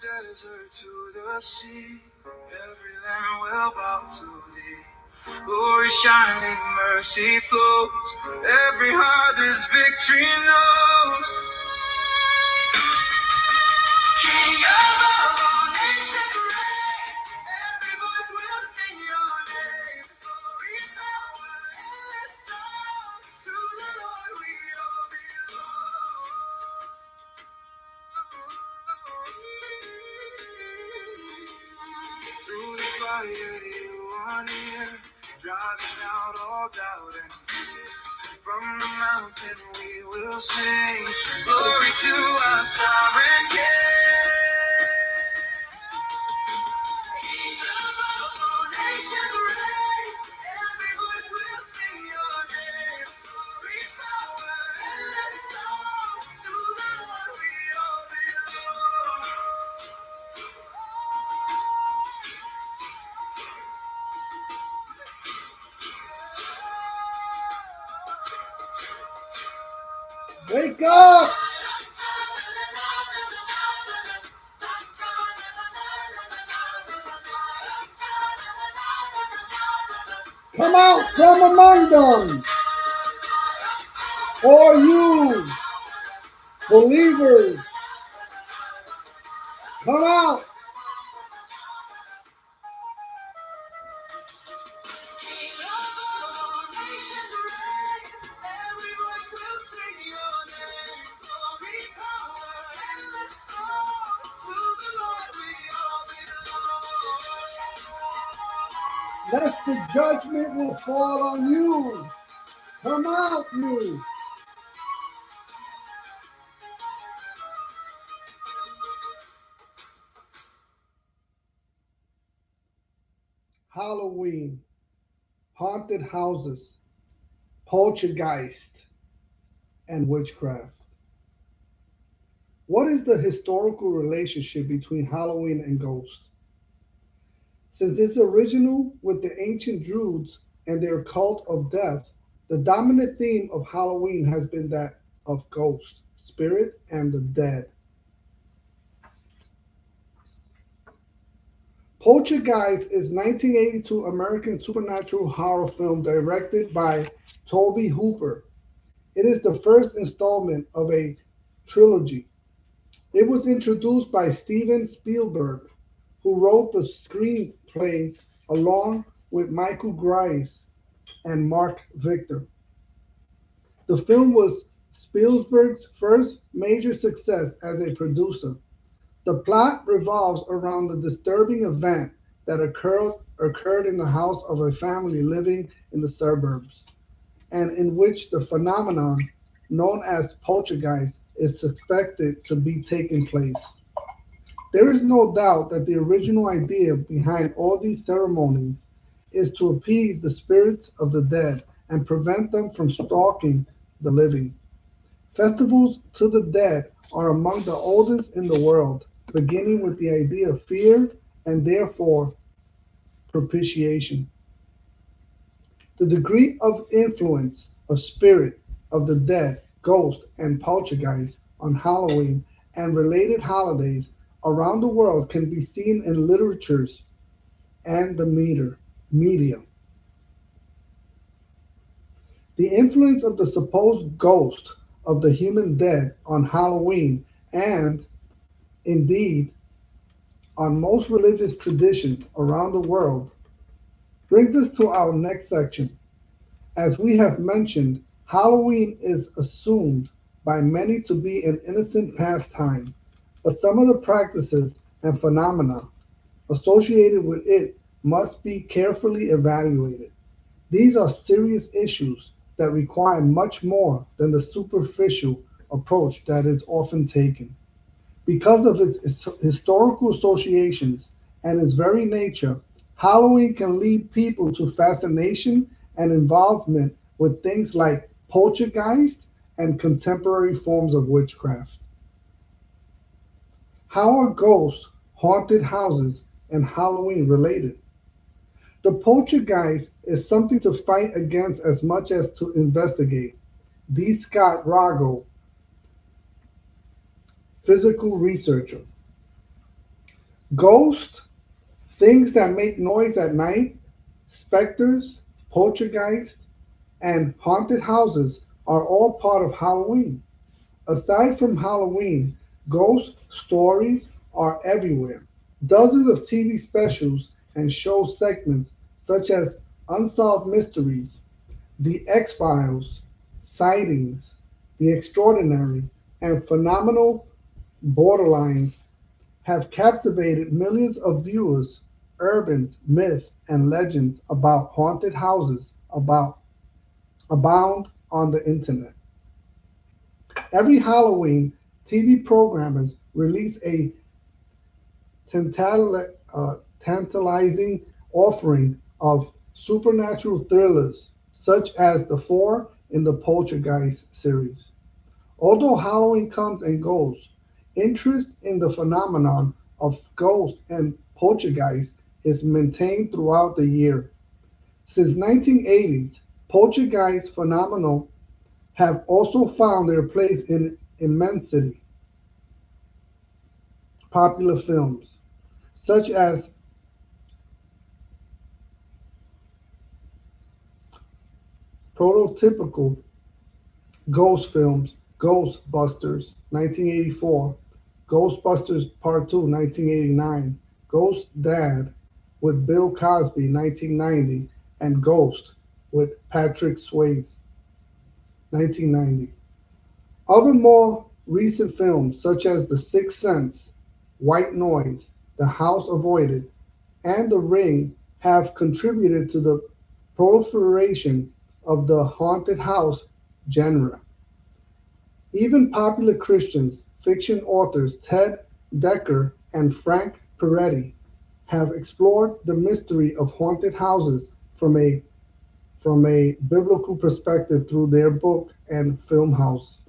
desert to the sea, every land will bow to thee. Glory shining, mercy flows, every heart this victory knows. King of all nations reign, every voice will sing your name. Glory, power, endless song, to the Lord we all belong. Through the fire you are near, driving out all doubt and fear. From the mountain we will sing, glory to our sovereign King. King of all nations reign, every voice will sing your name. Glory, power, endless song, to the Lord we all belong. Wake up! Come out from among them, or you believers, come out. King of all nations reign, every voice will sing your name. Glory, power, endless song, to the Lord we all belong. Lest the judgment will fall on you. Come out, you. Halloween, haunted houses, poltergeist, and witchcraft. What is the historical relationship between Halloween and ghosts? Since its original with the ancient Druids and their cult of death, the dominant theme of Halloween has been that of ghost, spirit, and the dead. Poltergeist is 1982 American supernatural horror film directed by Tobe Hooper. It is the first installment of a trilogy. It was introduced by Steven Spielberg, who wrote the screenplay along with Michael Grice and Mark Victor. The film was Spielberg's first major success as a producer. The plot revolves around the disturbing event that occurred in the house of a family living in the suburbs, and in which the phenomenon known as poltergeist is suspected to be taking place. There is no doubt that the original idea behind all these ceremonies is to appease the spirits of the dead and prevent them from stalking the living. Festivals to the dead are among the oldest in the world, beginning with the idea of fear and therefore propitiation. The degree of influence of spirit of the dead, ghost, and poltergeist on Halloween and related holidays around the world can be seen in literatures and the media. The influence of the supposed ghost of the human dead on Halloween and, indeed, on most religious traditions around the world brings us to our next section. As we have mentioned, Halloween is assumed by many to be an innocent pastime, but some of the practices and phenomena associated with it must be carefully evaluated. These are serious issues that require much more than the superficial approach that is often taken. Because of its historical associations and its very nature, Halloween can lead people to fascination and involvement with things like poltergeist and contemporary forms of witchcraft. How are ghosts, haunted houses, and Halloween related? The poltergeist is something to fight against as much as to investigate. D. Scott Rago, physical researcher. Ghosts, things that make noise at night, specters, poltergeists, and haunted houses are all part of Halloween. Aside from Halloween, ghost stories are everywhere. Dozens of TV specials and show segments such as Unsolved Mysteries, The X Files, Sightings, The Extraordinary, and Phenomenal Borderlines have captivated millions of viewers. Urban myths and legends about haunted houses abound on the internet. Every Halloween, TV programmers release a tantalizing offering of supernatural thrillers, such as the four in the Poltergeist series. Although Halloween comes and goes, interest in the phenomenon of ghosts and poltergeists is maintained throughout the year. Since 1980s, poltergeist phenomena have also found their place in immensely popular films, such as prototypical ghost films Ghostbusters 1984, Ghostbusters Part 2 1989, Ghost Dad with Bill Cosby 1990, and Ghost with Patrick Swayze 1990. Other more recent films such as The Sixth Sense, White Noise, The House Avoided, and The Ring have contributed to the proliferation of the haunted house genre. Even popular Christian fiction authors Ted Decker and Frank Peretti have explored the mystery of haunted houses from a biblical perspective through their book and film house.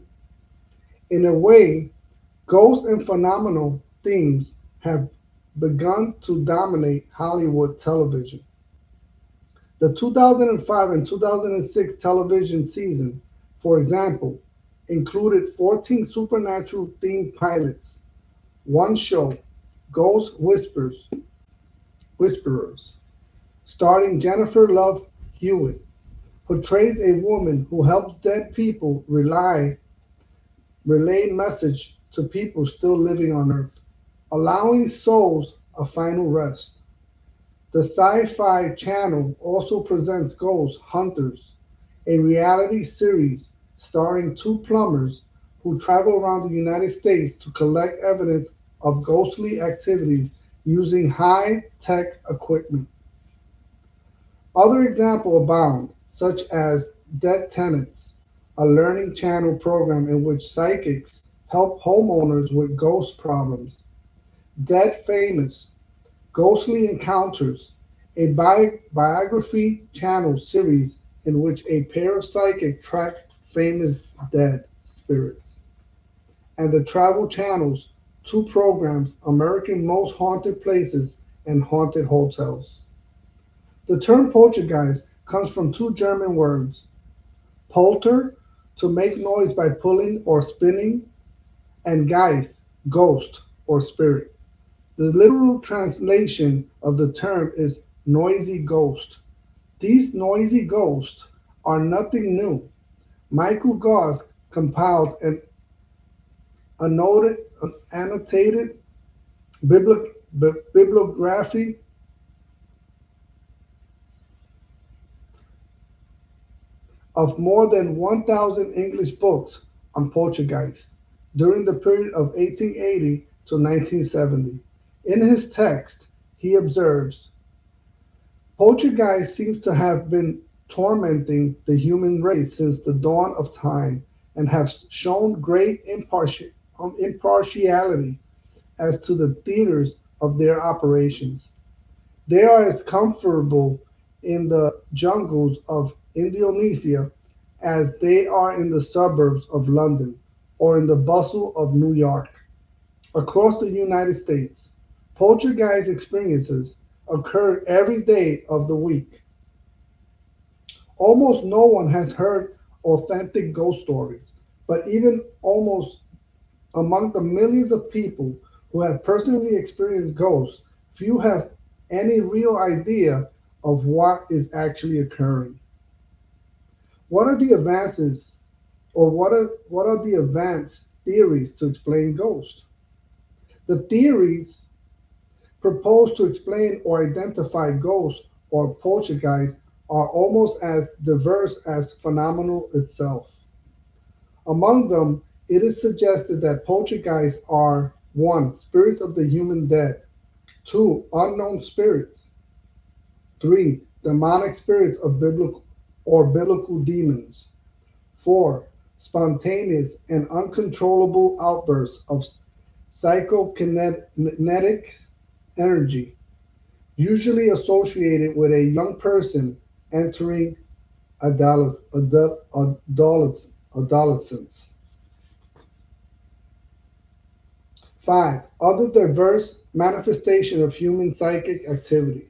In a way, ghost and phenomenal themes have begun to dominate Hollywood television. The 2005 and 2006 television season, for example, included 14 supernatural themed pilots. One show, Ghost Whisperers, starring Jennifer Love Hewitt, portrays a woman who helps dead people relay message to people still living on Earth, allowing souls a final rest. The Sci-Fi Channel also presents Ghost Hunters, a reality series starring two plumbers who travel around the United States to collect evidence of ghostly activities using high-tech equipment. Other examples abound, such as Dead Tenants, a learning channel program in which psychics help homeowners with ghost problems. Dead Famous, Ghostly Encounters, a biography channel series in which a pair of psychics track famous dead spirits. And the Travel Channel's two programs, American Most Haunted Places and Haunted Hotels. The term poltergeist comes from two German words, polter, to make noise by pulling or spinning, and Geist, ghost or spirit. The literal translation of the term is noisy ghost. These noisy ghosts are nothing new. Michael Goss compiled an annotated bibliography of more than 1,000 English books on poltergeist during the period of 1880 to 1970. In his text, he observes, poltergeist seems to have been tormenting the human race since the dawn of time and have shown great impartiality as to the theaters of their operations. They are as comfortable in the jungles of Indonesia as they are in the suburbs of London or in the bustle of New York. Across the United States, poltergeist experiences occur every day of the week. Almost no one has heard authentic ghost stories, but even almost among the millions of people who have personally experienced ghosts, few have any real idea of what is actually occurring. What are the advances, or what are the advanced theories to explain ghosts? The theories proposed to explain or identify ghosts or poltergeists are almost as diverse as phenomenon itself. Among them, it is suggested that poltergeists are 1. Spirits of the human dead, 2. Unknown spirits, 3. Demonic spirits of biblical demons, 4. Spontaneous and uncontrollable outbursts of psychokinetic energy, usually associated with a young person entering adolescence. 5. Other diverse manifestation of human psychic activity.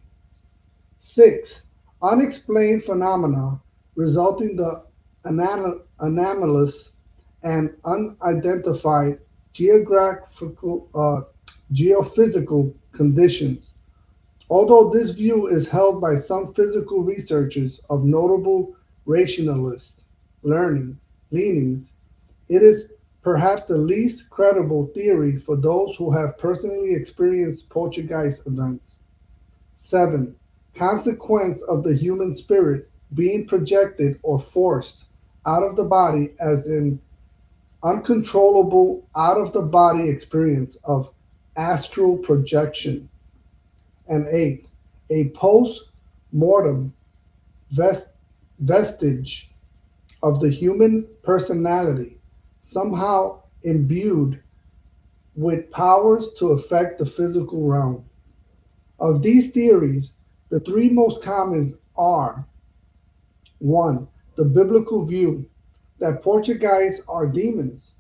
6. Unexplained phenomena resulting the anomalous and unidentified geophysical conditions. Although this view is held by some physical researchers of notable rationalist leanings, it is perhaps the least credible theory for those who have personally experienced poltergeist events. 7. Consequence of the human spirit being projected or forced out of the body, as in uncontrollable out of the body experience of astral projection. And 8. A post mortem vest- vestige of the human personality, somehow imbued with powers to affect the physical realm. Of these theories, the three most common are: 1. The biblical view that poltergeists are demons;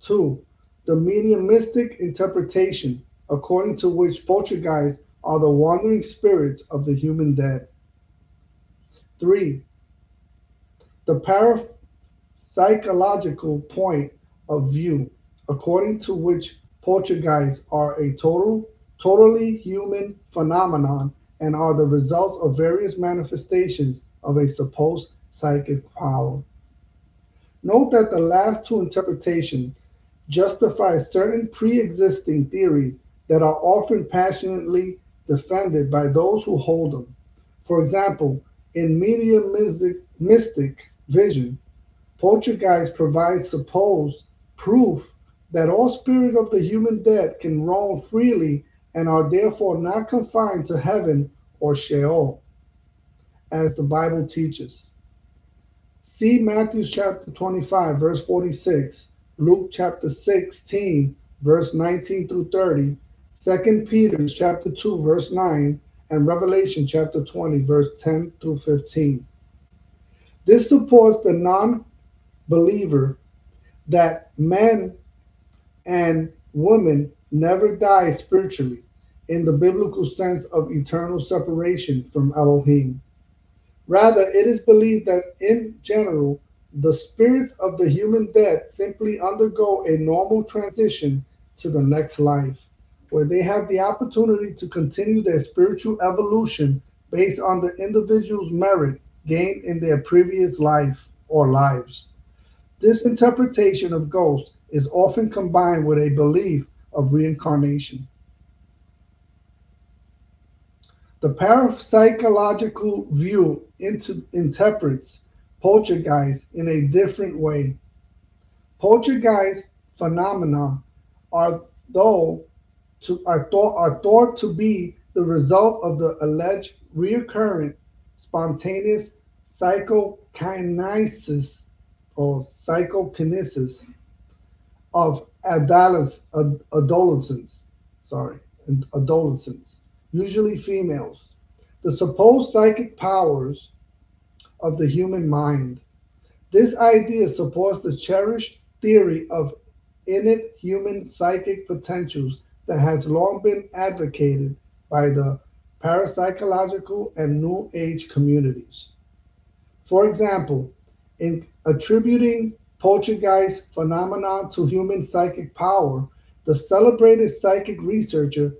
2. The mediumistic interpretation, according to which poltergeists are the wandering spirits of the human dead; 3. The parapsychological point of view, according to which poltergeists are a totally human phenomenon and are the results of various manifestations of a supposed psychic power. Note that the last two interpretations justify certain pre-existing theories that are often passionately defended by those who hold them. For example, in mediumistic vision, poltergeist provides supposed proof that all spirits of the human dead can roam freely and are therefore not confined to heaven or Sheol, as the Bible teaches. See Matthew chapter 25, verse 46, Luke chapter 16, verse 19 through 30, 2 Peter chapter 2, verse 9, and Revelation chapter 20, verse 10 through 15. This supports the non-believer that men and women never die spiritually in the biblical sense of eternal separation from Elohim. Rather, it is believed that in general, the spirits of the human dead simply undergo a normal transition to the next life, where they have the opportunity to continue their spiritual evolution based on the individual's merit gained in their previous life or lives. This interpretation of ghosts is often combined with a belief of reincarnation. The parapsychological view interprets poltergeist in a different way. Poltergeist phenomena are, are thought to be the result of the alleged recurrent spontaneous psychokinesis psychokinesis of adolescents, sorry, adolescents, usually females, the supposed psychic powers of the human mind. This idea supports the cherished theory of innate human psychic potentials that has long been advocated by the parapsychological and New Age communities. For example, in attributing poltergeist phenomena to human psychic power, The celebrated psychic researcher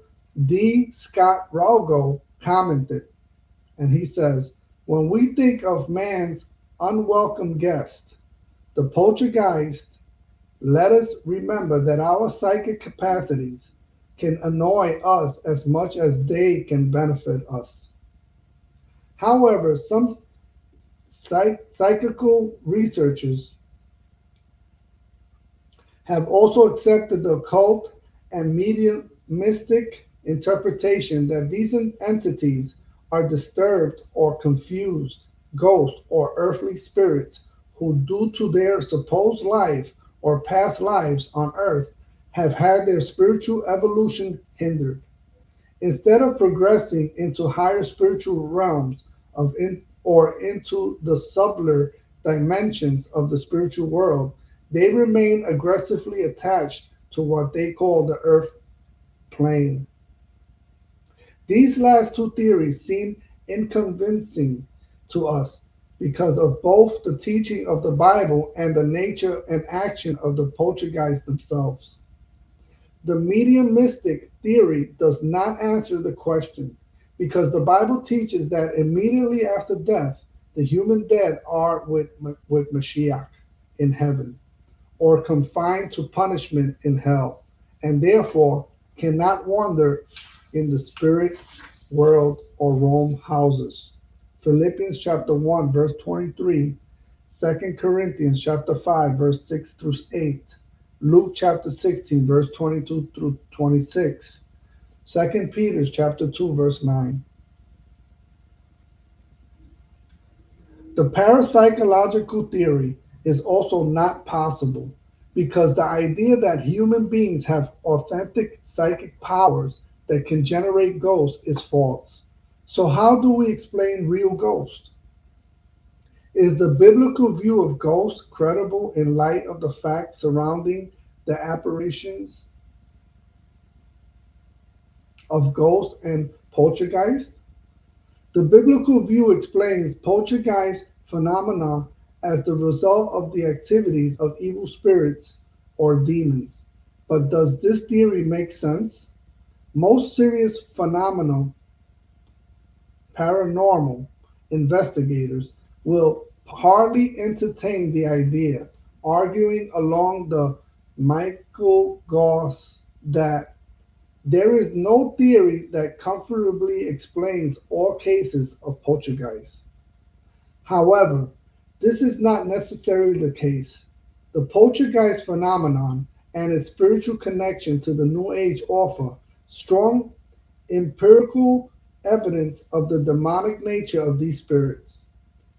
D. Scott Ralgo commented, and he says, when we think of man's unwelcome guest, the poltergeist, let us remember that our psychic capacities can annoy us as much as they can benefit us. However, some psychical researchers have also accepted the occult and mediumistic interpretation that these entities are disturbed or confused ghosts or earthly spirits who, due to their supposed life or past lives on earth, have had their spiritual evolution hindered. Instead of progressing into higher spiritual realms or into the subtler dimensions of the spiritual world, they remain aggressively attached to what they call the earth plane. These last two theories seem inconvincing to us because of both the teaching of the Bible and the nature and action of the poltergeists themselves. The mediumistic theory does not answer the question because the Bible teaches that immediately after death, the human dead are with Mashiach in heaven or confined to punishment in hell, and therefore cannot wander in the spirit world or roam houses. Philippians chapter 1, verse 23, 2 Corinthians chapter 5, verse 6 through 8, Luke chapter 16, verse 22 through 26, 2 Peter chapter 2, verse 9. The parapsychological theory is also not possible because the idea that human beings have authentic psychic powers that can generate ghosts is false. So, how do we explain real ghosts? Is the biblical view of ghosts credible in light of the facts surrounding the apparitions of ghosts and poltergeists? The biblical view explains poltergeist phenomena as the result of the activities of evil spirits or demons. But does this theory make sense? Most serious phenomena paranormal investigators will hardly entertain the idea, arguing along the Michael Goss that there is no theory that comfortably explains all cases of poltergeist. However, this is not necessarily the case. The poltergeist phenomenon and its spiritual connection to the New Age offer strong empirical evidence of the demonic nature of these spirits.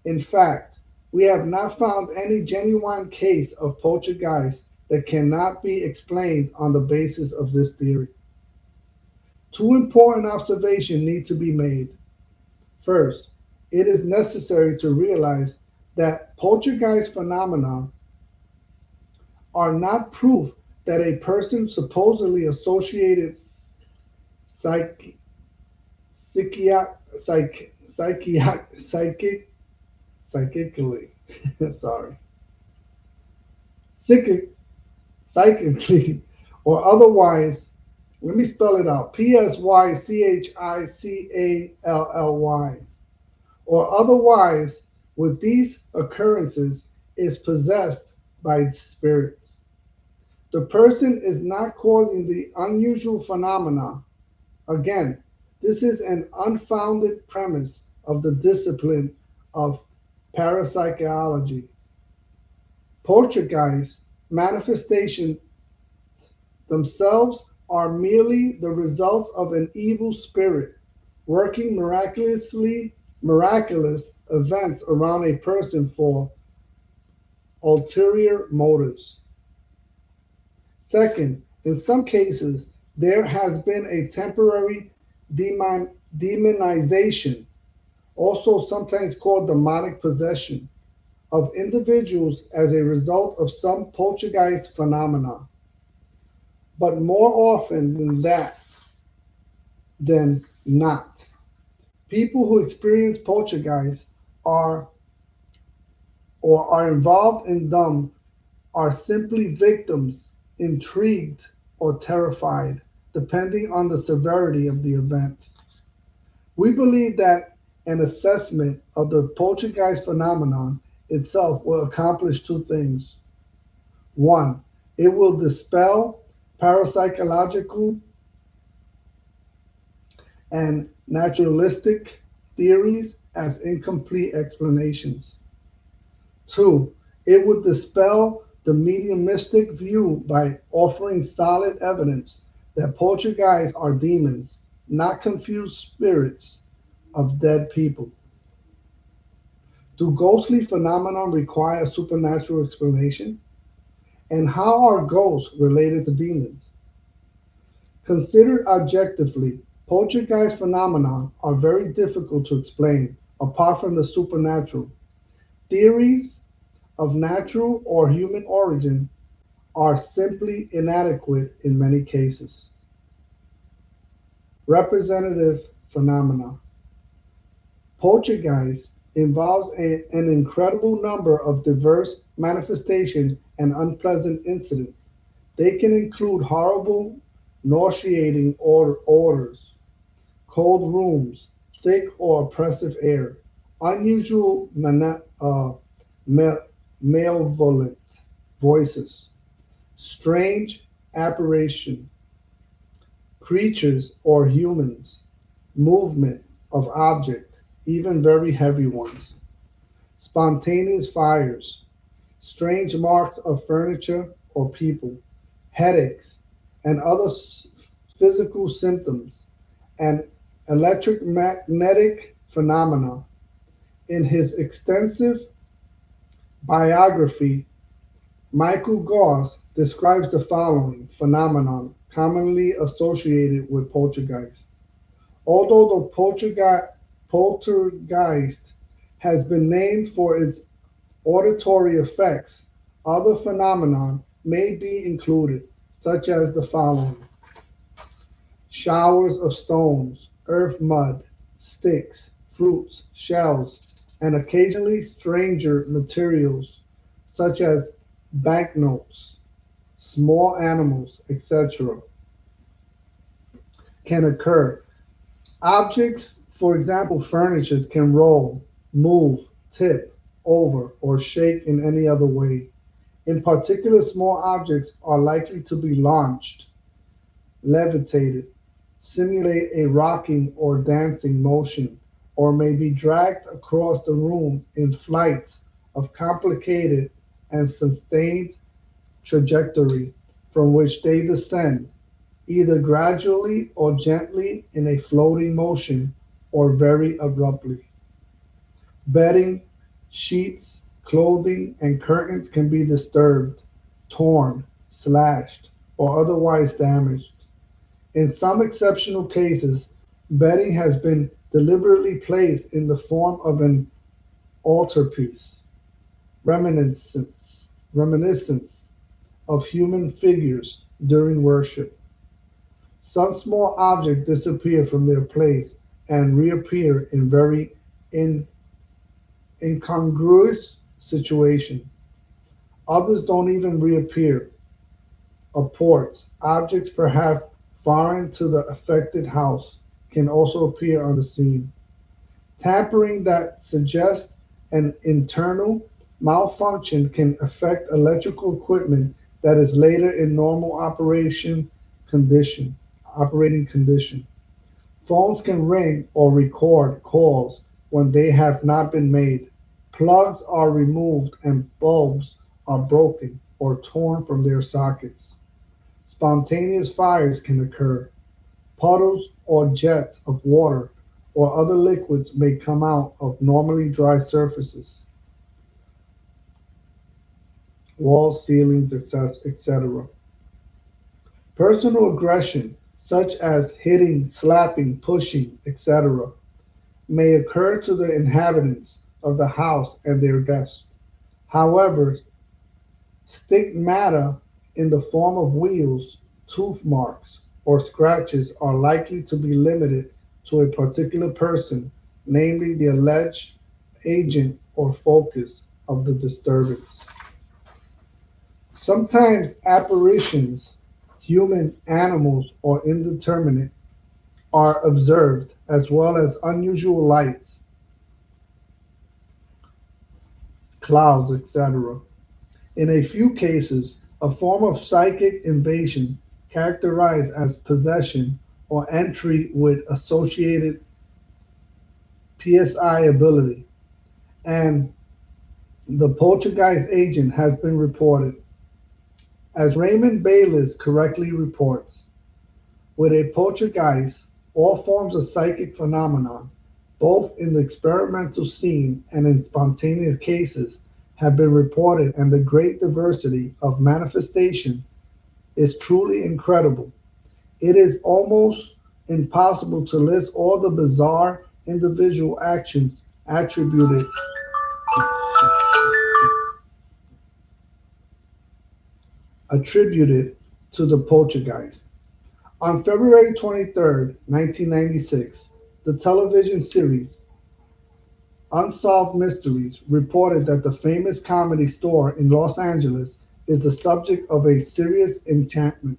In fact, we have not found any genuine case of poltergeist that cannot be explained on the basis of this theory. Two important observations need to be made. First, it is necessary to realize that poltergeist phenomena are not proof that a person supposedly associated psych, psych, psychically, sorry, psychic, psychically, or otherwise. Let me spell it out: Psychically, or otherwise, with these occurrences, is possessed by spirits. The person is not causing the unusual phenomena. Again, this is an unfounded premise of the discipline of parapsychology. Poltergeist manifestations themselves are merely the results of an evil spirit working miraculous events around a person for ulterior motives. Second, in some cases, there has been a temporary demonization, also sometimes called demonic possession, of individuals as a result of some poltergeist phenomena. But more often than not, people who experience poltergeist are or are involved in them are simply victims intrigued or terrified, depending on the severity of the event. We believe that an assessment of the poltergeist phenomenon itself will accomplish two things. One, it will dispel parapsychological and naturalistic theories as incomplete explanations. Two, it would dispel the mediumistic view by offering solid evidence that poltergeists are demons, not confused spirits of dead people. Do ghostly phenomena require a supernatural explanation? And how are ghosts related to demons? Considered objectively, poltergeist phenomena are very difficult to explain apart from the supernatural. Theories of natural or human origin are simply inadequate in many cases. Representative phenomena. Poltergeist involves an incredible number of diverse manifestations and unpleasant incidents. They can include horrible, nauseating odors, cold rooms, thick or oppressive air, unusual malevolent voices, strange apparition, creatures or humans, movement of object, even very heavy ones, spontaneous fires, strange marks of furniture or people, headaches, and other physical symptoms, and electromagnetic phenomena. In his extensive biography, Michael Goss describes the following phenomenon commonly associated with poltergeist. Although the poltergeist has been named for its auditory effects, other phenomena may be included, such as the following: showers of stones, earth mud, sticks, fruits, shells, and occasionally stranger materials, such as banknotes, small animals, etc., can occur. Objects, for example furniture, can roll, move, tip over, or shake in any other way. In particular, small objects are likely to be launched, levitated, simulate a rocking or dancing motion, or may be dragged across the room in flights of complicated and sustained trajectory from which they descend, either gradually or gently in a floating motion, or very abruptly. Bedding, sheets, clothing, and curtains can be disturbed, torn, slashed, or otherwise damaged. In some exceptional cases, bedding has been deliberately placed in the form of an altarpiece, reminiscence of human figures during worship. Some small objects disappear from their place and reappear in very in- incongruous situations. Others don't even reappear. Apports, objects perhaps foreign to the affected house, can also appear on the scene. Tampering that suggests an internal malfunction can affect electrical equipment that is later in normal operating condition. Phones can ring or record calls when they have not been made. Plugs are removed and bulbs are broken or torn from their sockets. Spontaneous fires can occur. Puddles or jets of water or other liquids may come out of normally dry surfaces, walls, ceilings, etc. Personal aggression, such as hitting, slapping, pushing, etc., may occur to the inhabitants of the house and their guests. However, stigmata in the form of wheals, tooth marks, or scratches are likely to be limited to a particular person, namely the alleged agent or focus of the disturbance. Sometimes apparitions, human, animals, or indeterminate, are observed, as well as unusual lights, clouds, etc. In a few cases, a form of psychic invasion characterized as possession or entry with associated PSI ability, and the poltergeist agent has been reported. As Raymond Bayless correctly reports, with a poltergeist, all forms of psychic phenomenon, both in the experimental scene and in spontaneous cases, have been reported, and the great diversity of manifestation is truly incredible. It is almost impossible to list all the bizarre individual actions attributed to the poltergeist. On February 23rd, 1996, the television series Unsolved Mysteries reported that the famous comedy store in Los Angeles is the subject of a serious enchantment.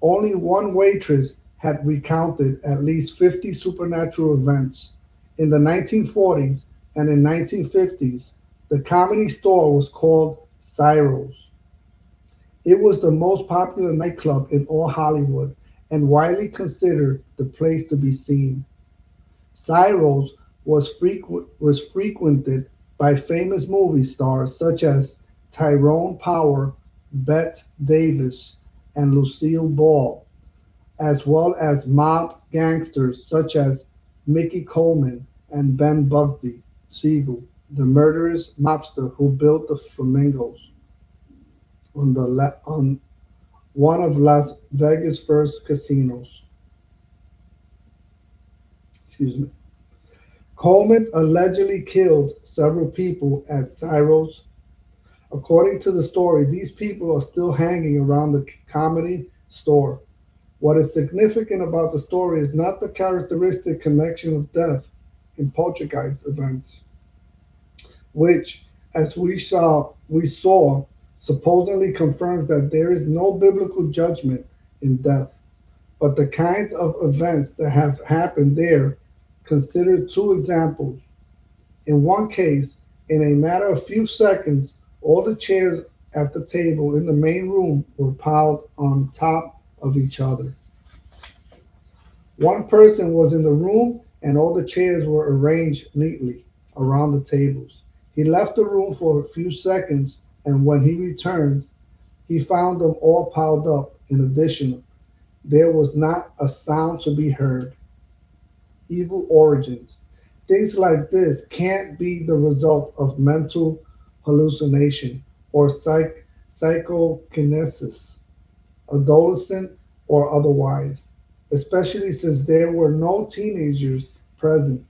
Only one waitress had recounted at least 50 supernatural events. In the 1940s and in 1950s, the Comedy Store was called Cyro's. It was the most popular nightclub in all Hollywood and widely considered the place to be seen. Cyro's was frequented by famous movie stars such as Tyrone Power, Bette Davis, and Lucille Ball, as well as mob gangsters such as Mickey Coleman and Ben Bugsy Siegel, the murderous mobster who built the Flamingos on one of Las Vegas' first casinos. Excuse me. Coleman allegedly killed several people at Cyro's. According to the story, these people are still hanging around the comedy store. What is significant about the story is not the characteristic connection of death in poltergeist events, which, as we saw, supposedly confirms that there is no biblical judgment in death, but the kinds of events that have happened there. Consider two examples. In one case, in a matter of few seconds, all the chairs at the table in the main room were piled on top of each other. One person was in the room and all the chairs were arranged neatly around the tables. He left the room for a few seconds, and when he returned, he found them all piled up. In addition, there was not a sound to be heard. Evil origins. Things like this can't be the result of mental hallucination or psychokinesis, adolescent or otherwise, especially since there were no teenagers present.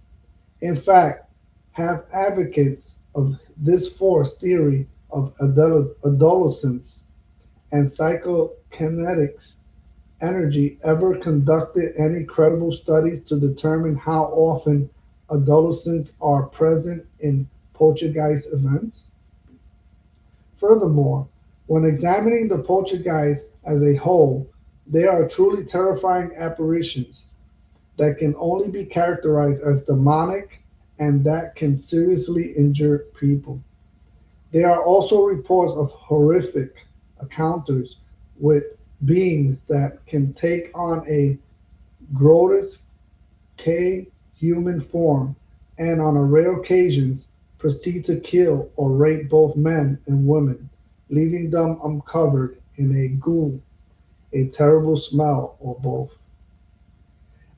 In fact, have advocates of this force theory of adolescence and psychokinetics energy ever conducted any credible studies to determine how often adolescents are present in poltergeist events? Furthermore, when examining the poltergeist as a whole, they are truly terrifying apparitions that can only be characterized as demonic and that can seriously injure people. There are also reports of horrific encounters with beings that can take on a grotesque human form and on a rare occasions proceed to kill or rape both men and women, leaving them uncovered in a goo, a terrible smell, or both.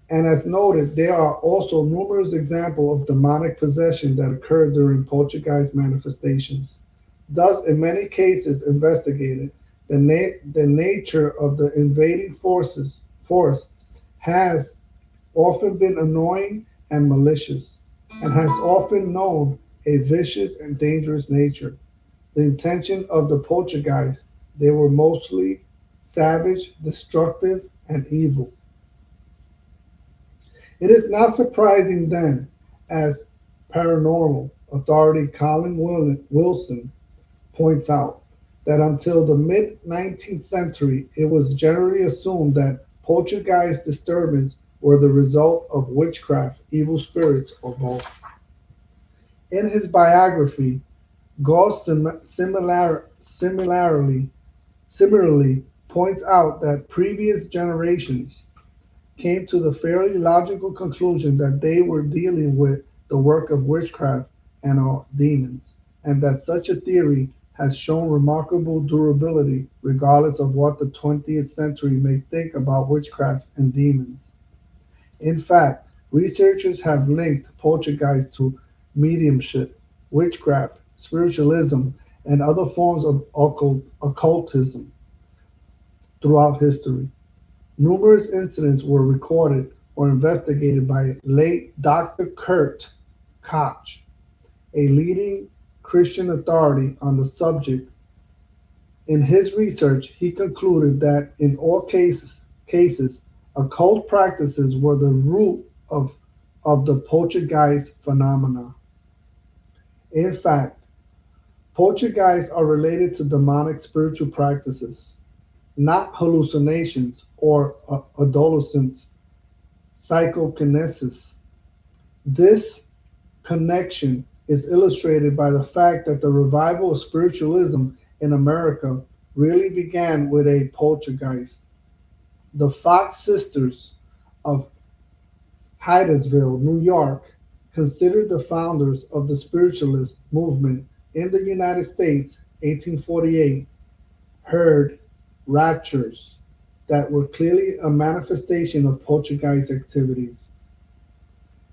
And as noted, there are also numerous examples of demonic possession that occur during poltergeist manifestations. Thus, in many cases investigated, the nature of the invading force has often been annoying and malicious, and has often known a vicious and dangerous nature. The intention of the poltergeist, they were mostly savage, destructive, and evil. It is not surprising then, as paranormal authority Colin Wilson points out, that until the mid 19th century it was generally assumed that poltergeist disturbances were the result of witchcraft, evil spirits, or both. In his biography, Gauss similarly points out that previous generations came to the fairly logical conclusion that they were dealing with the work of witchcraft and or demons, and that such a theory has shown remarkable durability regardless of what the 20th century may think about witchcraft and demons. In fact, researchers have linked poltergeist to mediumship, witchcraft, spiritualism, and other forms of occultism throughout history. Numerous incidents were recorded or investigated by late Doctor Kurt Koch, a leading Christian authority on the subject. In his research, he concluded that in all cases, occult practices were the root of the poltergeist phenomena. In fact, poltergeists are related to demonic spiritual practices, not hallucinations or adolescent psychokinesis. This connection is illustrated by the fact that the revival of spiritualism in America really began with a poltergeist. The Fox sisters of Hydesville, New York, considered the founders of the spiritualist movement in the United States, 1848, heard raptures that were clearly a manifestation of poltergeist activities.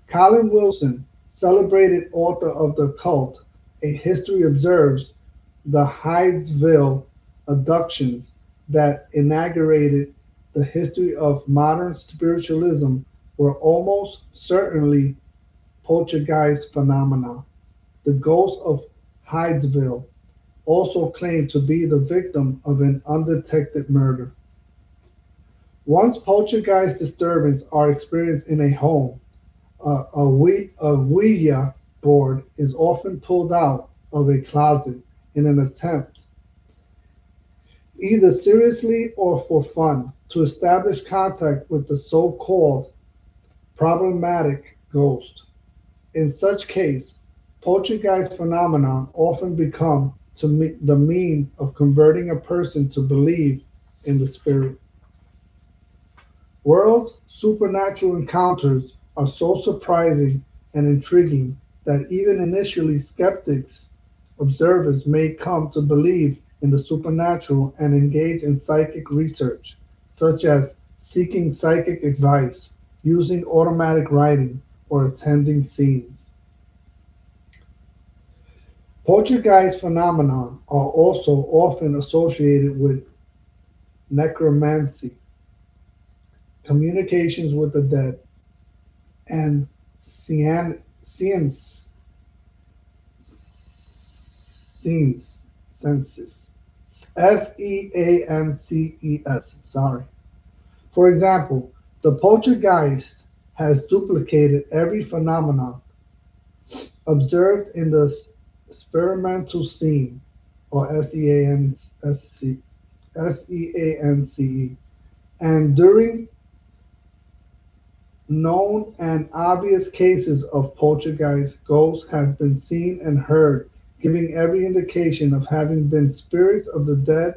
Colin Wilson, celebrated author of The Cult: A History, observes the Hydesville abductions that inaugurated the history of modern spiritualism were almost certainly poltergeist phenomena. The ghost of Hydesville also claimed to be the victim of an undetected murder. Once poltergeist disturbances are experienced in a home, a Ouija board is often pulled out of a closet in an attempt, either seriously or for fun, to establish contact with the so-called problematic ghost. In such case, poltergeist phenomena often become the means of converting a person to believe in the spirit. World supernatural encounters are so surprising and intriguing that even initially skeptics observers may come to believe in the supernatural and engage in psychic research, such as seeking psychic advice, using automatic writing, or attending scenes. Poltergeist phenomena are also often associated with necromancy, communications with the dead, and seance senses. Seances. Sorry. For example, the poltergeist has duplicated every phenomenon observed in the experimental scene, or SEANCE, and during known and obvious cases of poltergeist, ghosts have been seen and heard, giving every indication of having been spirits of the dead.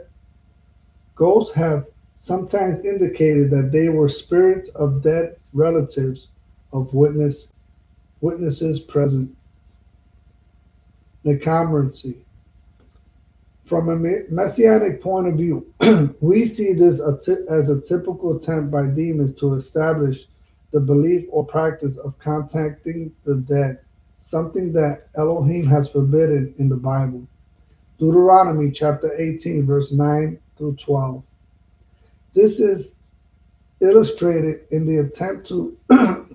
Ghosts have sometimes indicated that they were spirits of dead relatives of witnesses present. Necromancy. From a messianic point of view, we see this as a typical attempt by demons to establish the belief or practice of contacting the dead, something that Elohim has forbidden in the Bible. Deuteronomy chapter 18, verse 9 through 12. This is illustrated in the attempt to,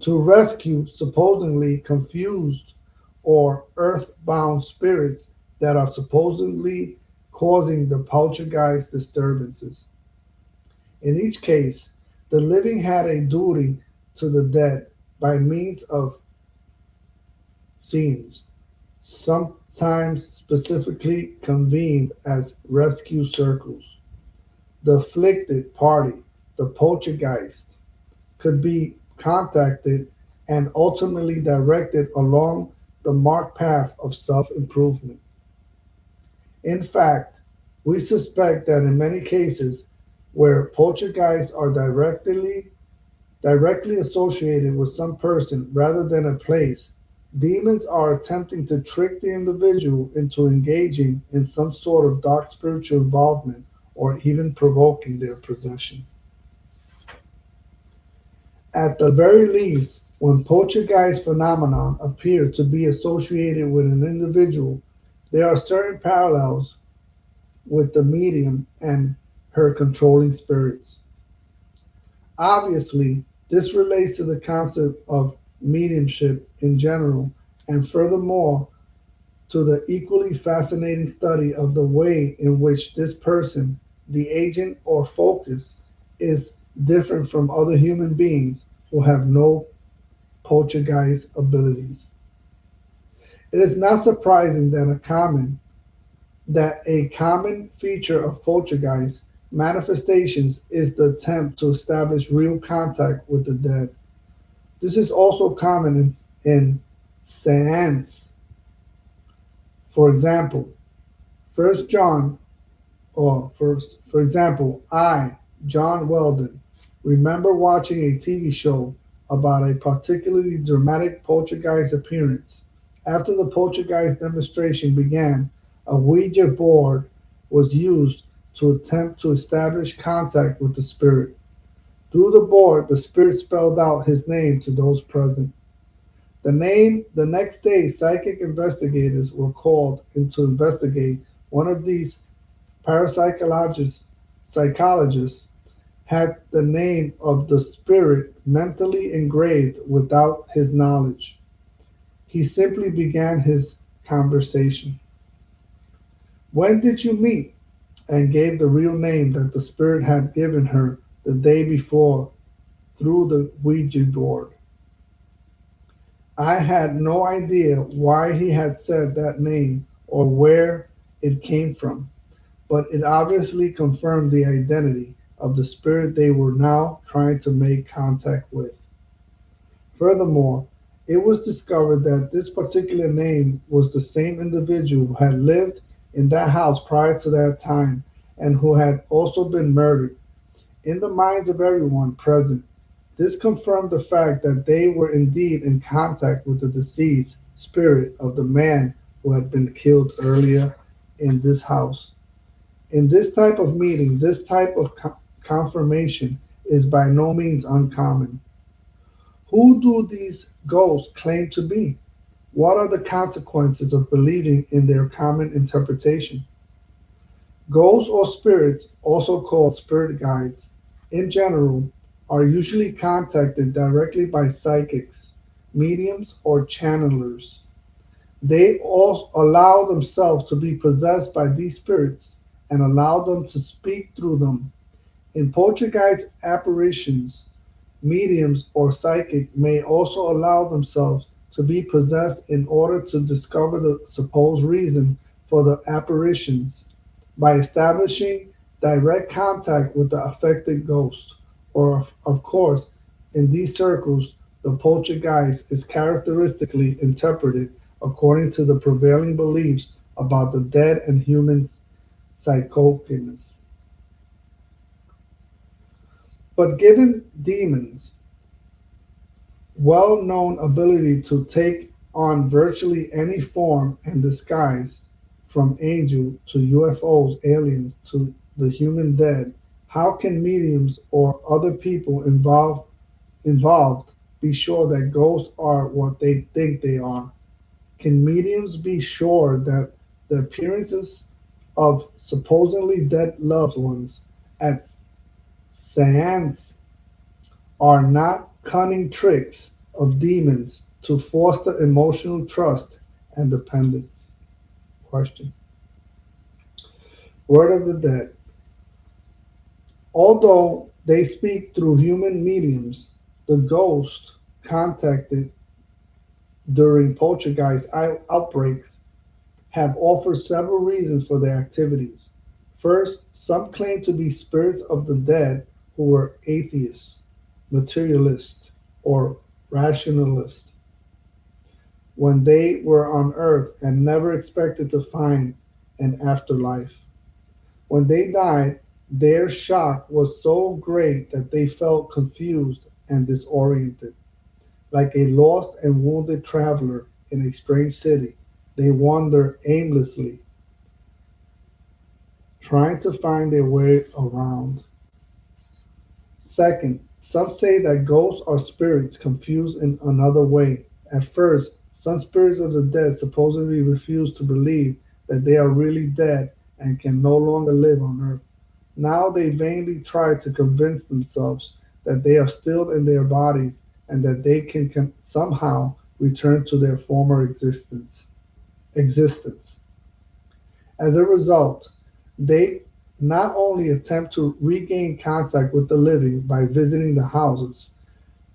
to rescue supposedly confused or earthbound spirits that are supposedly causing the poltergeist disturbances. In each case, the living had a duty to the dead by means of scenes, times specifically convened as rescue circles. The afflicted party, the poltergeist, could be contacted and ultimately directed along the marked path of self improvement. In fact, we suspect that in many cases where poltergeists are directly associated with some person rather than a place, demons are attempting to trick the individual into engaging in some sort of dark spiritual involvement or even provoking their possession. At the very least, when poltergeist phenomena appear to be associated with an individual, there are certain parallels with the medium and her controlling spirits. Obviously, this relates to the concept of mediumship in general, and furthermore, to the equally fascinating study of the way in which this person, the agent or focus, is different from other human beings who have no poltergeist abilities. It is not surprising that a common feature of poltergeist manifestations is the attempt to establish real contact with the dead. This is also common in seance. For example, First John, or for example, I, John Weldon, remember watching a TV show about a particularly dramatic poltergeist appearance. After the poltergeist demonstration began, a Ouija board was used to attempt to establish contact with the spirit. Through the board, the spirit spelled out his name to those present. The next day, psychic investigators were called in to investigate. One of these parapsychologists had the name of the spirit mentally engraved without his knowledge. He simply began his conversation. When did you meet? And gave the real name that the spirit had given her the day before through the Ouija board. I had no idea why he had said that name or where it came from, but it obviously confirmed the identity of the spirit they were now trying to make contact with. Furthermore, it was discovered that this particular name was the same individual who had lived in that house prior to that time and who had also been murdered. In the minds of everyone present, this confirmed the fact that they were indeed in contact with the deceased spirit of the man who had been killed earlier in this house. In this type of meeting, this type of confirmation is by no means uncommon. Who do these ghosts claim to be? What are the consequences of believing in their common interpretation? Ghosts or spirits, also called spirit guides, in general, are usually contacted directly by psychics, mediums, or channelers. They all allow themselves to be possessed by these spirits and allow them to speak through them. In poltergeist apparitions, mediums or psychic may also allow themselves to be possessed in order to discover the supposed reason for the apparitions by establishing direct contact with the affected ghost. Or, of course, in these circles, the poltergeist is characteristically interpreted according to the prevailing beliefs about the dead and human psychokiness. But given demons' well-known ability to take on virtually any form and disguise, from angel to UFOs, aliens to the human dead, how can mediums or other people involved be sure that ghosts are what they think they are? Can mediums be sure that the appearances of supposedly dead loved ones at seance are not cunning tricks of demons to foster emotional trust and dependence? Question. Word of the dead. Although they speak through human mediums, the ghosts contacted during poltergeist outbreaks have offered several reasons for their activities. First, some claim to be spirits of the dead who were atheists, materialists, or rationalists when they were on earth and never expected to find an afterlife. When they died, their shock was so great that they felt confused and disoriented. Like a lost and wounded traveler in a strange city, they wander aimlessly, trying to find their way around. Second, some say that ghosts are spirits confused in another way. At first, some spirits of the dead supposedly refuse to believe that they are really dead and can no longer live on earth. Now they vainly try to convince themselves that they are still in their bodies and that they can somehow return to their former existence. As a result, they not only attempt to regain contact with the living by visiting the houses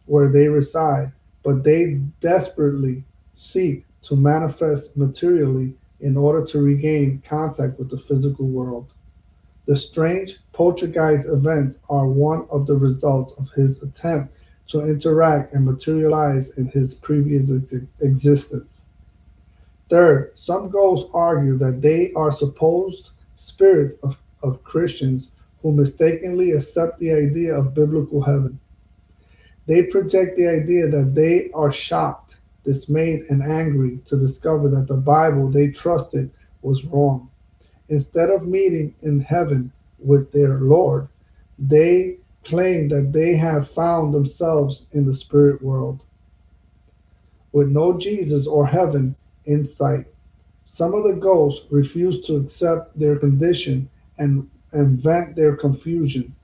where they reside, but they desperately seek to manifest materially in order to regain contact with the physical world. The strange poltergeist events are one of the results of his attempt to interact and materialize in his previous existence. Third, some ghosts argue that they are supposed spirits of Christians who mistakenly accept the idea of biblical heaven. They project the idea that they are shocked, dismayed, and angry to discover that the Bible they trusted was wrong. Instead of meeting in heaven with their Lord, they claim that they have found themselves in the spirit world, with no Jesus or heaven in sight. Some of the ghosts refuse to accept their condition and vent their confusion,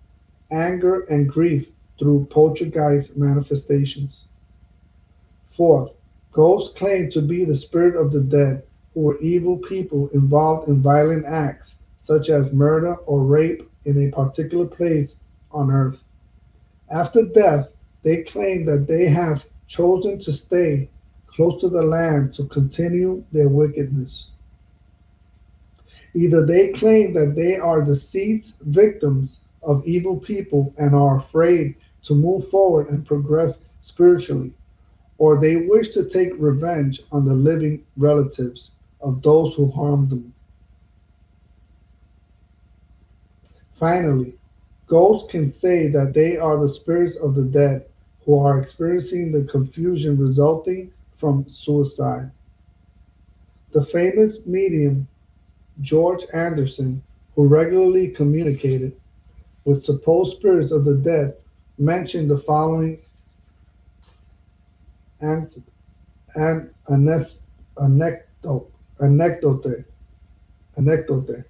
anger, and grief through poltergeist manifestations. Fourth, ghosts claim to be the spirit of the dead who were evil people involved in violent acts such as murder or rape in a particular place on earth. After death, they claim that they have chosen to stay close to the land to continue their wickedness. Either they claim that they are deceased victims of evil people and are afraid to move forward and progress spiritually, or they wish to take revenge on the living relatives of those who harmed them. Finally, ghosts can say that they are the spirits of the dead who are experiencing the confusion resulting from suicide. The famous medium George Anderson, who regularly communicated with supposed spirits of the dead, mentioned the following an- anecdote, anecdote, anecdote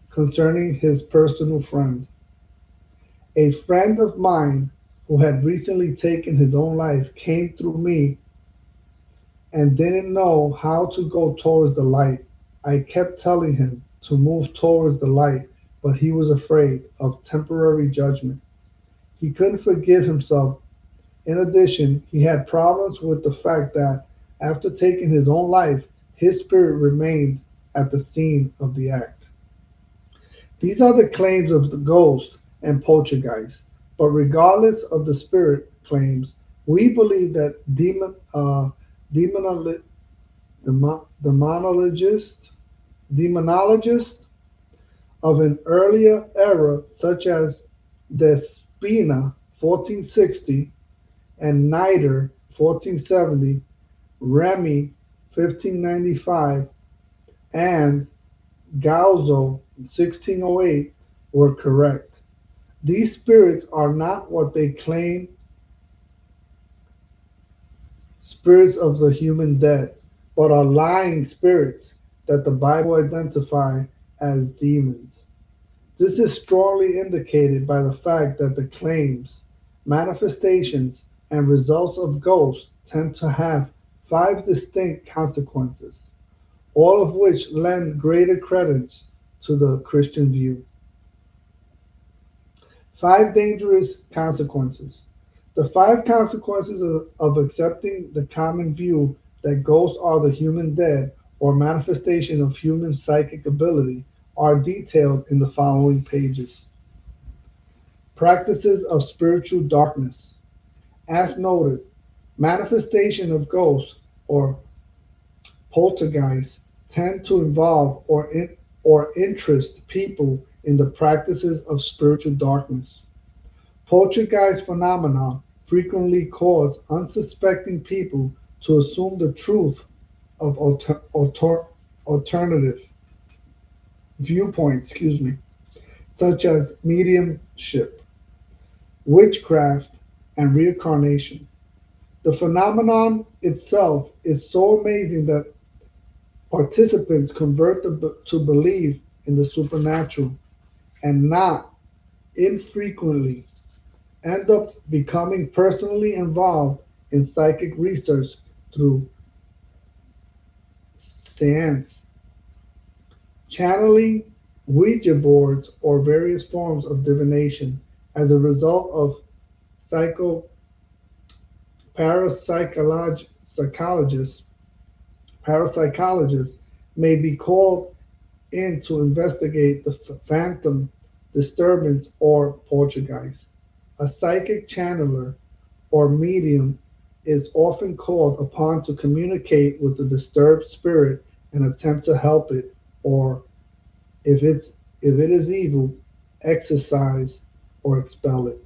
concerning his personal friend. A friend of mine who had recently taken his own life came through me and didn't know how to go towards the light. I kept telling him to move towards the light, but he was afraid of temporary judgment. He couldn't forgive himself. In addition, he had problems with the fact that after taking his own life, his spirit remained at the scene of the act. These are the claims of the ghost and poltergeist. But regardless of the spirit claims, we believe that demonolo- demonologists, demonologists of an earlier era, such as Despina (1460) and Nider (1470), Remy (1595), and Gauzo (1608), were correct. These spirits are not what they claim spirits of the human dead, but are lying spirits that the Bible identifies as demons. This is strongly indicated by the fact that the claims, manifestations, and results of ghosts tend to have five distinct consequences, all of which lend greater credence to the Christian view. Five dangerous consequences. The five consequences of accepting the common view that ghosts are the human dead or manifestation of human psychic ability are detailed in the following pages. Practices of spiritual darkness. As noted, manifestation of ghosts or poltergeists tend to involve or interest people in the practices of spiritual darkness. Poltergeist phenomena frequently cause unsuspecting people to assume the truth of alternative viewpoints, such as mediumship, witchcraft, and reincarnation. The phenomenon itself is so amazing that participants convert to believe in the supernatural and not infrequently end up becoming personally involved in psychic research through seance, channeling, Ouija boards, or various forms of divination as a result of psycho parapsychologists parapsychologists may be called in to investigate the phantom disturbance or poltergeist. A psychic channeler or medium is often called upon to communicate with the disturbed spirit and attempt to help it, or if it is evil, exorcise or expel it.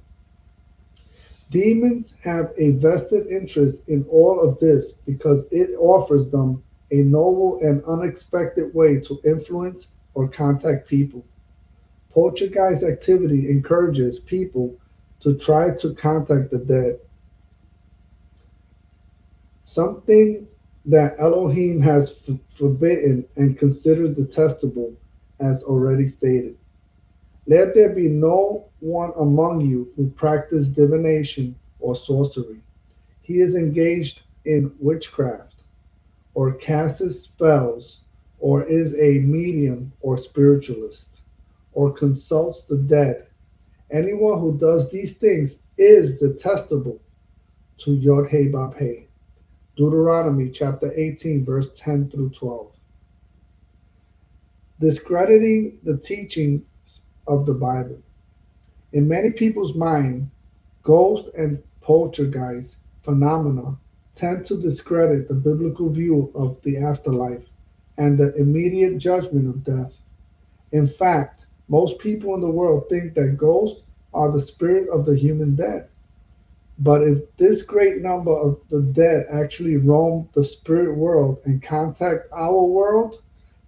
Demons have a vested interest in all of this because it offers them a novel and unexpected way to influence or contact people. Poltergeist activity encourages people to try to contact the dead, something that Elohim has forbidden and considered detestable, as already stated. Let there be no one among you who practice divination or sorcery. He is engaged in witchcraft, or casts spells, or is a medium or spiritualist, or consults the dead. Anyone who does these things is detestable to Yod He Bab He. Deuteronomy chapter 18, verse 10 through 12. Discrediting the teachings of the Bible. In many people's mind, ghost and poltergeist phenomena tend to discredit the biblical view of the afterlife and the immediate judgment of death. In fact, most people in the world think that ghosts are the spirit of the human dead. But if this great number of the dead actually roam the spirit world and contact our world,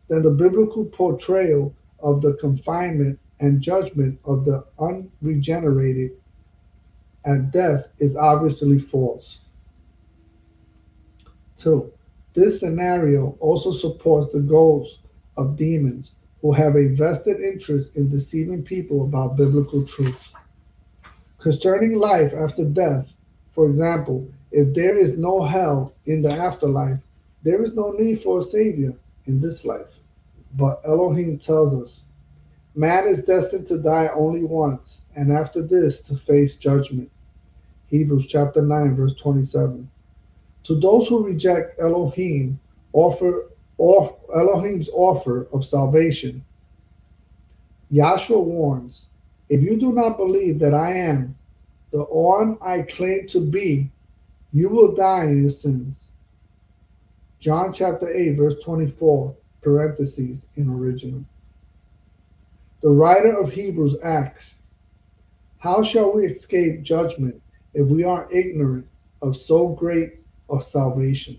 then the biblical portrayal of the confinement and judgment of the unregenerated at death is obviously false. 2. This scenario also supports the goals of demons who have a vested interest in deceiving people about biblical truth. Concerning life after death, for example, if there is no hell in the afterlife, there is no need for a savior in this life. But Elohim tells us man is destined to die only once, and after this to face judgment. Hebrews chapter 9, verse 27. To those who reject Elohim's offer of salvation, Yahshua warns, if you do not believe that I am the one I claim to be, you will die in your sins. John chapter 8, verse 24, parentheses in original. The writer of Hebrews asks, how shall we escape judgment if we are ignorant of so great a salvation?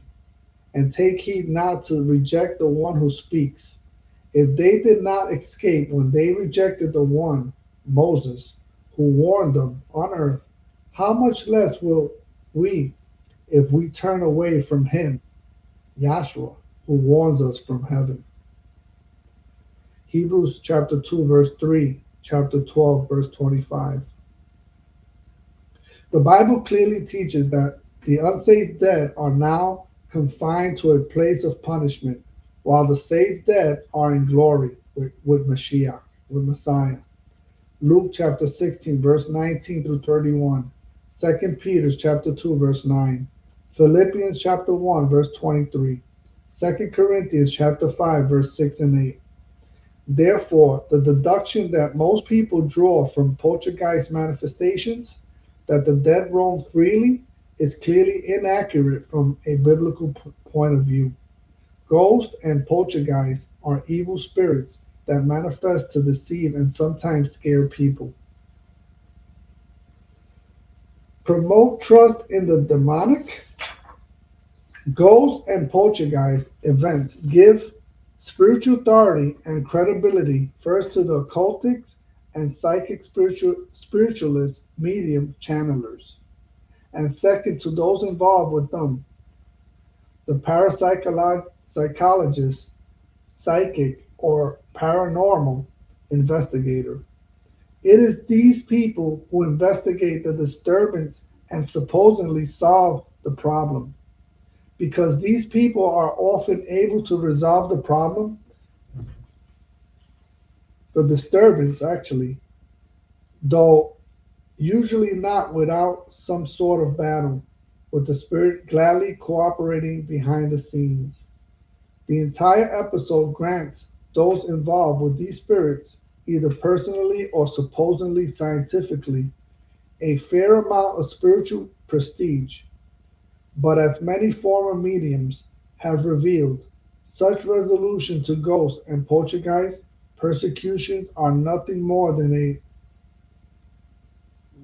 And take heed not to reject the one who speaks. If they did not escape when they rejected the one, Moses, who warned them on earth, how much less will we if we turn away from him, Yahshua, who warns us from heaven? Hebrews chapter 2, verse 3, chapter 12, verse 25. The Bible clearly teaches that the unsaved dead are now confined to a place of punishment, while the saved dead are in glory with Mashiach, with Messiah. Luke chapter 16, verse 19 through 31. 2 Peter chapter 2, verse 9. Philippians chapter 1, verse 23. 2 Corinthians chapter 5 verse 6 and 8. Therefore, the deduction that most people draw from poltergeist manifestations, that the dead roam freely, is clearly inaccurate from a biblical point of view. Ghosts and poltergeists are evil spirits that manifest to deceive and sometimes scare people. Promote trust in the demonic. Ghosts and poltergeist events give spiritual authority and credibility first to the occultics and psychic spiritualist medium channelers, and second to those involved with them, the parapsychologist, psychic, or paranormal investigator. It is these people who investigate the disturbance and supposedly solve the problem. Because these people are often able to resolve the problem, the disturbance actually, though usually not without some sort of battle, with the spirit gladly cooperating behind the scenes. The entire episode grants those involved with these spirits, either personally or supposedly scientifically, a fair amount of spiritual prestige. But as many former mediums have revealed, such resolution to ghosts and poltergeist persecutions are nothing more than a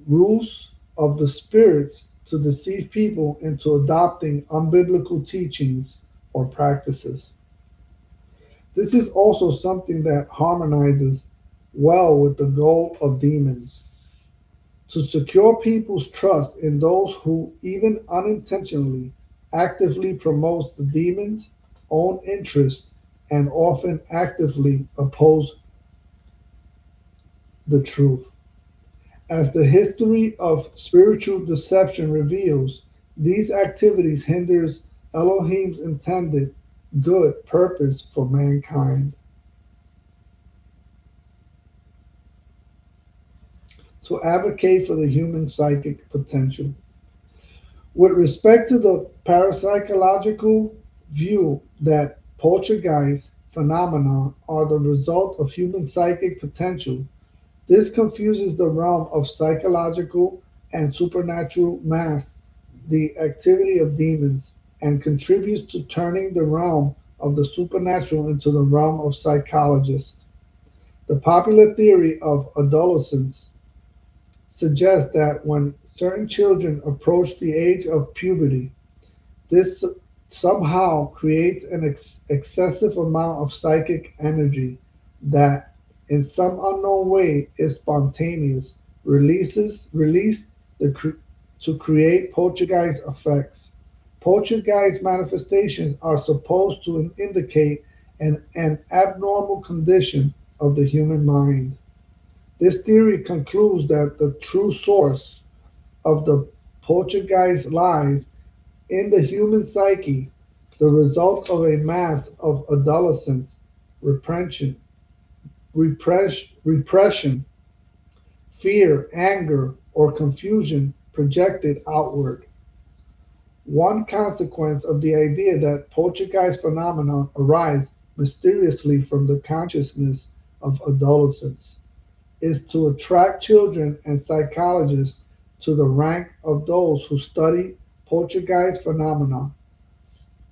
ruse of the spirits to deceive people into adopting unbiblical teachings or practices. This is also something that harmonizes well with the goal of demons to secure people's trust in those who, even unintentionally, actively promotes the demon's own interests and often actively oppose the truth. As the history of spiritual deception reveals, these activities hinders Elohim's intended good purpose for mankind. To advocate for the human psychic potential. With respect to the parapsychological view that poltergeist phenomena are the result of human psychic potential, this confuses the realm of psychological and supernatural mass, the activity of demons, and contributes to turning the realm of the supernatural into the realm of psychologists. The popular theory of adolescence suggests that when certain children approach the age of puberty, this somehow creates an excessive amount of psychic energy that, in some unknown way, is spontaneous, released to create poltergeist effects. Poltergeist manifestations are supposed to indicate an abnormal condition of the human mind. This theory concludes that the true source of the poltergeist lies in the human psyche, the result of a mass of adolescence repression, repression, fear, anger, or confusion projected outward. One consequence of the idea that poltergeist phenomena arise mysteriously from the consciousness of adolescents is to attract children and psychologists to the rank of those who study poltergeist phenomena.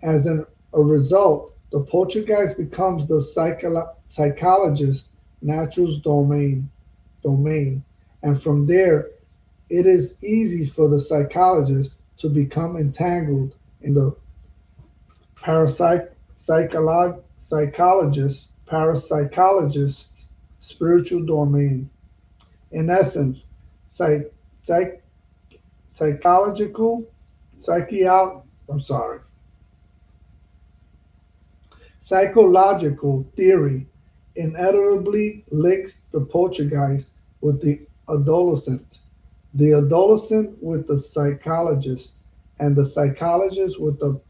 As a result, the poltergeist becomes the psychologist's natural domain, and from there it is easy for the psychologist to become entangled in the parapsychologist spiritual domain. In essence, psych, psych, psychological, psychio, I'm sorry, psychological theory inevitably links the poltergeist with the adolescent with the psychologist, and the psychologist with the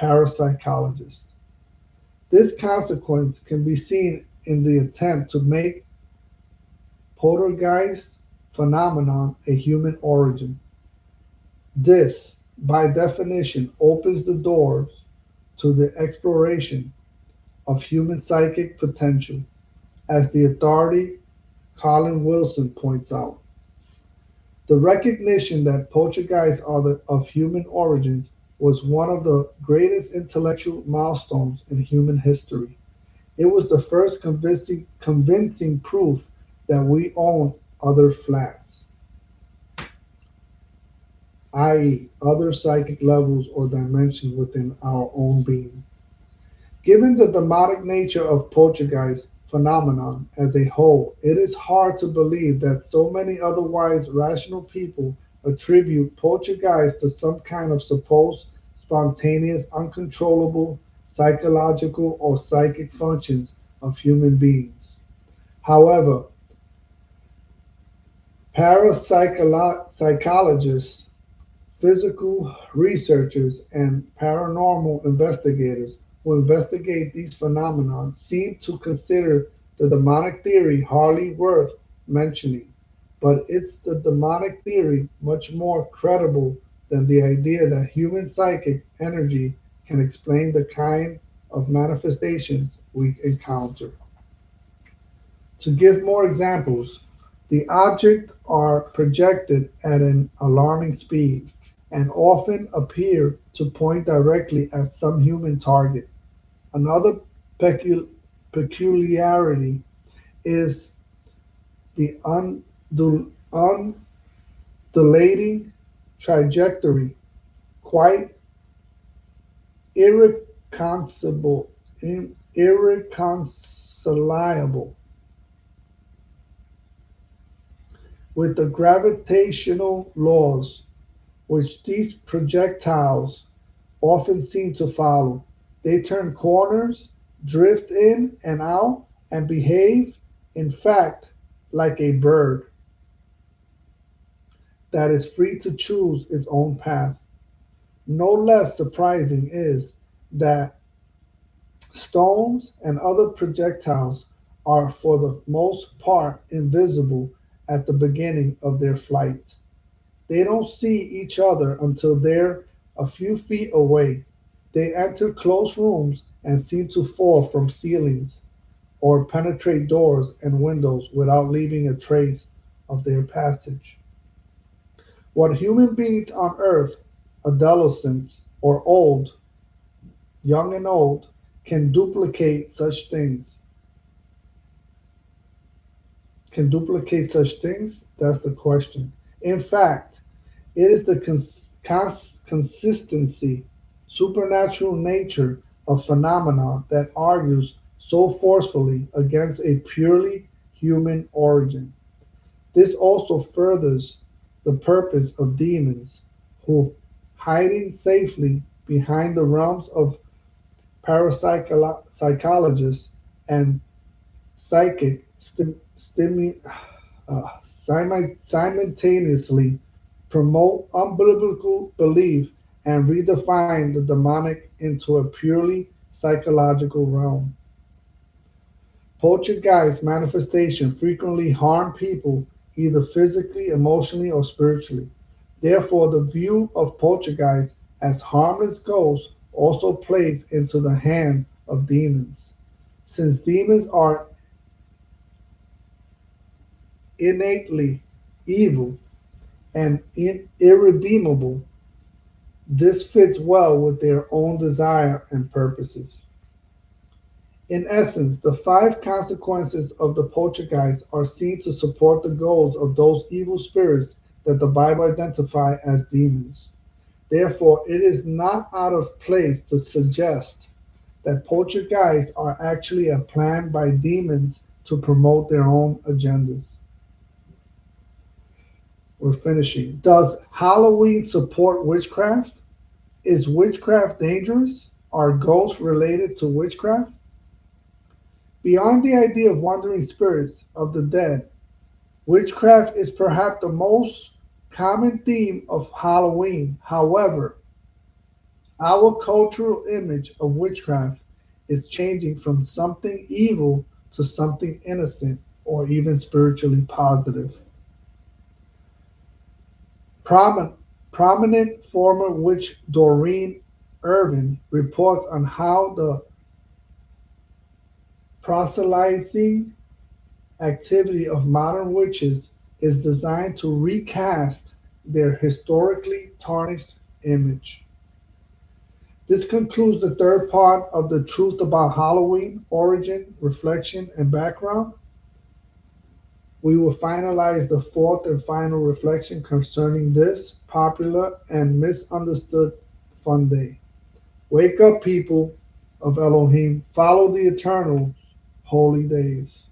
parapsychologist. This consequence can be seen in the attempt to make poltergeist phenomenon a human origin. This, by definition, opens the doors to the exploration of human psychic potential. As the authority Colin Wilson points out, the recognition that poltergeists are of human origins was one of the greatest intellectual milestones in human history. It was the first convincing proof that we own other flats, i.e., other psychic levels or dimensions within our own being. Given the demonic nature of poltergeist phenomenon as a whole, it is hard to believe that so many otherwise rational people attribute poltergeist to some kind of supposed spontaneous, uncontrollable psychological or psychic functions of human beings. However, parapsychologists, physical researchers, and paranormal investigators who investigate these phenomena seem to consider the demonic theory hardly worth mentioning, but it's the demonic theory much more credible than the idea that human psychic energy can explain the kind of manifestations we encounter. To give more examples, the objects are projected at an alarming speed and often appear to point directly at some human target. Another peculiarity is the undulating trajectory, quite irreconcilable, irreconcilable with the gravitational laws which these projectiles often seem to follow. They turn corners, drift in and out, and behave, in fact, like a bird that is free to choose its own path. No less surprising is that stones and other projectiles are for the most part invisible at the beginning of their flight. They don't see each other until they're a few feet away. They enter close rooms and seem to fall from ceilings or penetrate doors and windows without leaving a trace of their passage. What human beings on earth, adolescents or old, young and old, can duplicate such things. Can duplicate such things? That's the question. In fact, it is the consistency, supernatural nature of phenomena that argues so forcefully against a purely human origin. This also furthers the purpose of demons, who, hiding safely behind the realms of parapsychologists and psychic simultaneously promote unbiblical belief and redefine the demonic into a purely psychological realm. Poltergeist manifestations frequently harm people either physically, emotionally, or spiritually. Therefore, the view of poltergeists as harmless ghosts also plays into the hand of demons. Since demons are innately evil and irredeemable, this fits well with their own desire and purposes. In essence, the five consequences of the poltergeist are seen to support the goals of those evil spirits that the Bible identifies as demons. Therefore, it is not out of place to suggest that poltergeists are actually a plan by demons to promote their own agendas. We're finishing. Does Halloween support witchcraft? Is witchcraft dangerous? Are ghosts related to witchcraft? Beyond the idea of wandering spirits of the dead, witchcraft is perhaps the most common theme of Halloween. However, our cultural image of witchcraft is changing from something evil to something innocent or even spiritually positive. Prominent former witch Doreen Irvin reports on how the proselytizing activity of modern witches is designed to recast their historically tarnished image. This concludes the third part of the Truth About Halloween: Origin, Reflection, and Background. We will finalize the fourth and final reflection concerning this popular and misunderstood fun day. Wake up, people of Elohim, follow the eternal holy days.